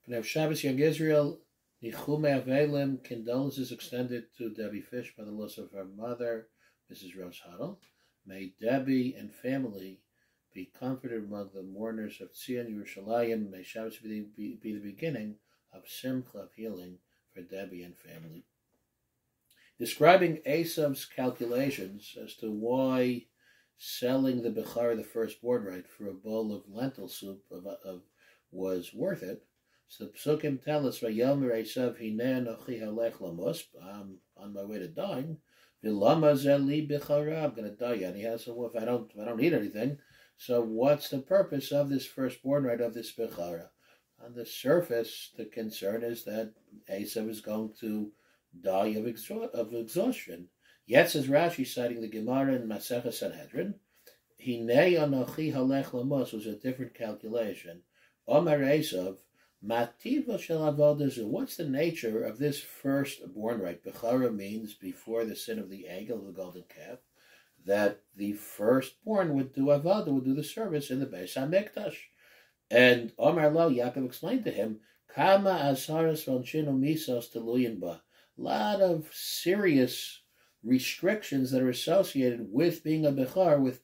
Now Shabbos Young Israel, Nichume Avelim, condolences extended to Debbie Fish by the loss of her mother, Mrs. Rose Huddle. May Debbie and family be comforted among the mourners of Tzion Yerushalayim. May Shabbos be the beginning of Simcha, of healing for Debbie and family. Describing Esav's calculations as to why selling the Bechar, the firstborn right, for a bowl of lentil soup was worth it. So the Psukim tell us, "Vayomer Esav hineh anochi halech lamos." I'm on my way to dying. V'lama zeli bechara. I'm going to die. And he has, so if I don't eat anything, so what's the purpose of this firstborn right, of this bechara? On the surface, the concern is that Esav is going to die of exhaustion. Yet, says Rashi, citing the Gemara in Masechah Sanhedrin, hineh anochi halech lamos was a different calculation. Omar Esav. What's the nature of this firstborn right? Bechara means before the sin of the egel, of the golden calf, that the firstborn would do avodah, would do the service in the Beis HaMikdash. And Omar Lo, Yaakov explained to him, Kama asaras vonshinu misos teluyin ba. A lot of serious restrictions that are associated with being a bechar, with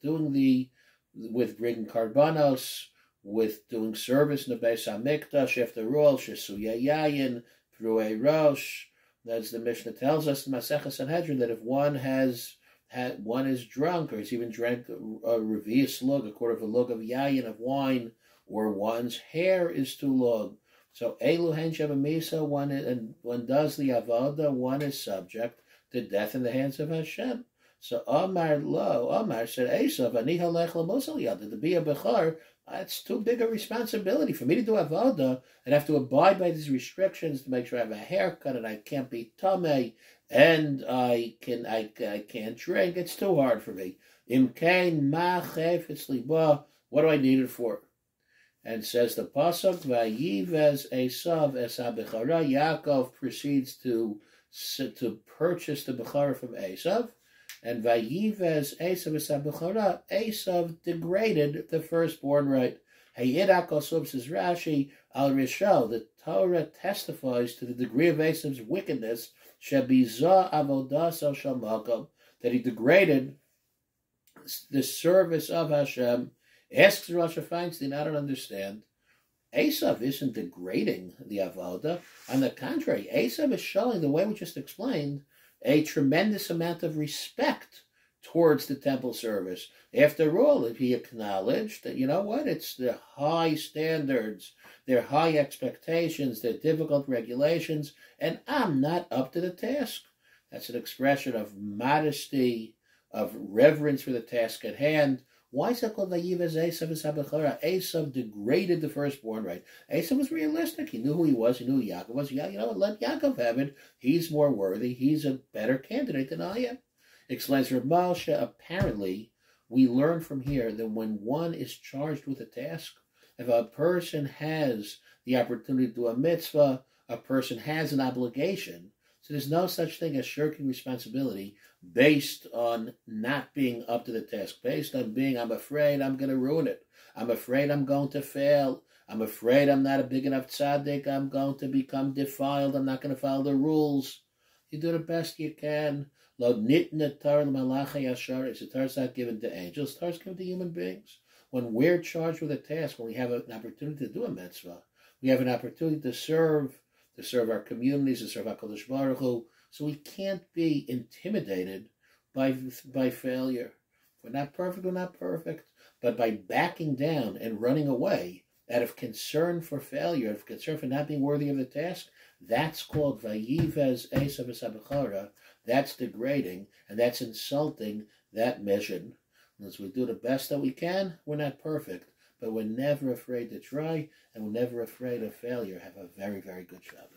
bringing karbanos, with doing service in the Beis HaMikdash. After all, shesuya yayin, pruei rosh. As the Mishnah tells us in Masechah Sanhedrin, that if one is drunk, or has even drank a revius lug, a quarter of a lug of yayin, of wine, or one's hair is too long. So elu hen shavamisa, one does the avodah, one is subject to death in the hands of Hashem. So Omar said, Esav, ani halech lamosal yada, to be a bechar, it's too big a responsibility for me to do avodah and have to abide by these restrictions to make sure I have a haircut and I can't be tamei and I can't drink. It's too hard for me. Imkain ma chayfetz liba. What do I need it for? And says the pasuk, Vayivez Esav es habechara. Yaakov proceeds to purchase the bechara from Esav. And Vayivez Esav es habechara. Esav degraded the firstborn right. Hayidak also says Rashi al Rishal. The Torah testifies to the degree of Esav's wickedness. Shebiza avodas al shalmakom, that he degraded the service of Hashem. Asks Rosh Feinstein, I don't understand. Esav isn't degrading the avodah. On the contrary, Esav is showing, the way we just explained, a tremendous amount of respect towards the temple service. After all, if he acknowledged that, you know what, it's the high standards, their high expectations, their difficult regulations, and I'm not up to the task. That's an expression of modesty, of reverence for the task at hand. Why is it called Vayivez Esav es habechara? Esav degraded the firstborn right. Esav was realistic. He knew who he was. He knew who Yaakov was. Yeah, you know what? Let Yaakov have it. He's more worthy. He's a better candidate than I am. Explains Rav Malsha, apparently, we learn from here that when one is charged with a task, if a person has the opportunity to do a mitzvah, a person has an obligation. So there's no such thing as shirking responsibility based on not being up to the task, based on being, I'm afraid I'm going to ruin it. I'm afraid I'm going to fail. I'm afraid I'm not a big enough tzaddik. I'm going to become defiled. I'm not going to follow the rules. You do the best you can. Lo nitna tar l'malachei yashar. It's a Torah not given to angels. Torah is given to human beings. When we're charged with a task, when we have an opportunity to do a mitzvah, we have an opportunity to serve our communities, to serve HaKadosh Baruch Hu. So we can't be intimidated by failure. We're not perfect. But by backing down and running away out of concern for failure, out of concern for not being worthy of the task, that's called Vayivez Esav es habechara. That's degrading, and that's insulting that mission. And as we do the best that we can, we're not perfect, but we're never afraid to try, and we're never afraid of failure. Have a very, very good Shabbat.